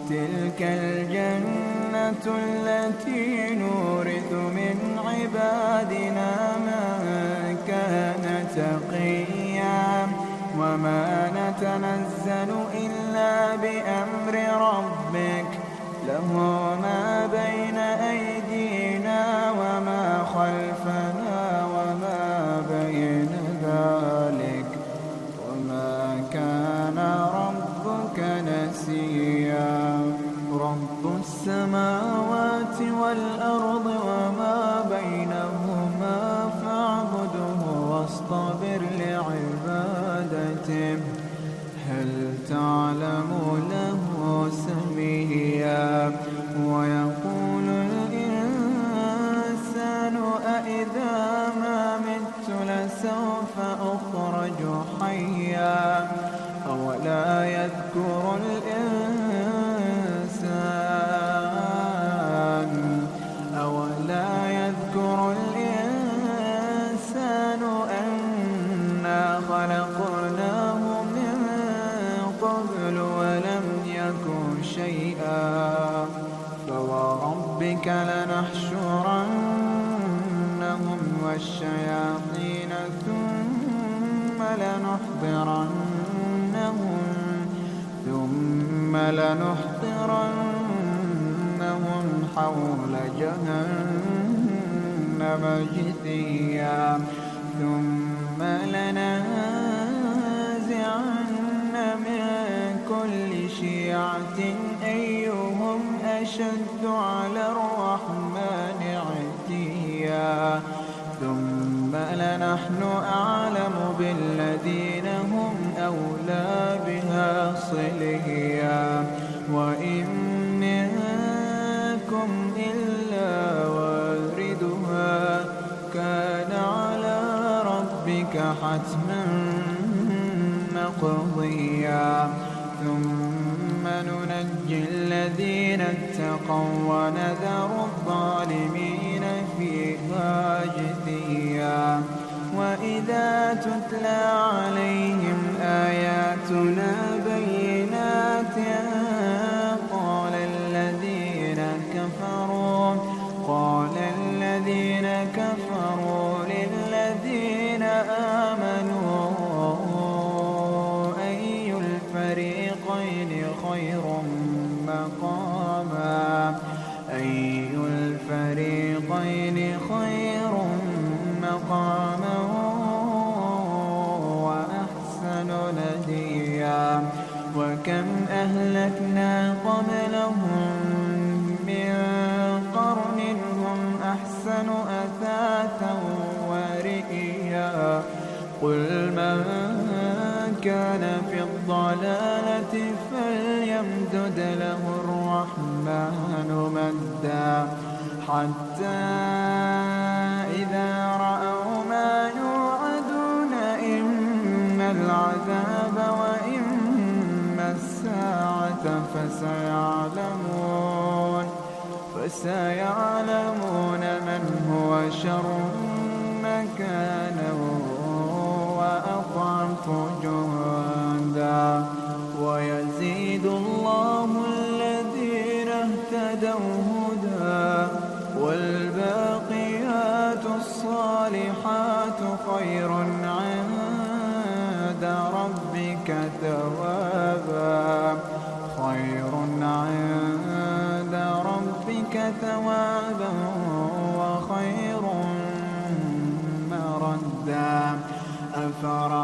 تلك الجنة التي نورث من عبادنا من كان تقيا وما نتنزل إلا بأمر ربك له ما بين أيدينا وما خلفنا وما بين ذلك وما كان ربك نسيا. رب السماوات والأرض وما بينهما فاعبده واصطبر لعبادته هل تعلم له سميا. ويقول الإنسان أإذا ما مت لسوف أخرج حيا أولا يذكر الإنسان أنا خلقناه من قبل ولم يك شيئا. فوربك لنحشرنهم والشياطين ثم لنحضرنهم حول جهنم جثيا ثم لننزعن من كل شيعة أيهم أشد على الرحمن عتيا ثم لنحن أعلم بالذين هم أولى بها صليا وإن منكم إلا واردها كان على ربك حتما مقضيا. ثم ننجي الذين اتقوا ونذر الظالمين فيها جثيا. وإذا تتلى عليهم آياتنا بينات قال الذين كفروا للذين آمنوا أي الفريقين خير مقاما وأحسن نديا. وكم أهلكنا قبلهم من قرن هم أحسن أثاثا ورئيا. قل من كان في الضلالة فليمدد له الرحمن مدا حتى إذا رأوا ما يوعدون إما العذاب وإما الساعة فسيعلمون من هو شر مكانا وأضعف جندا. ويزيد الله الذين اهتدوا هدى والباقيات الصالحات خير عند ربك ثوابا وخير مردا. أفرأيت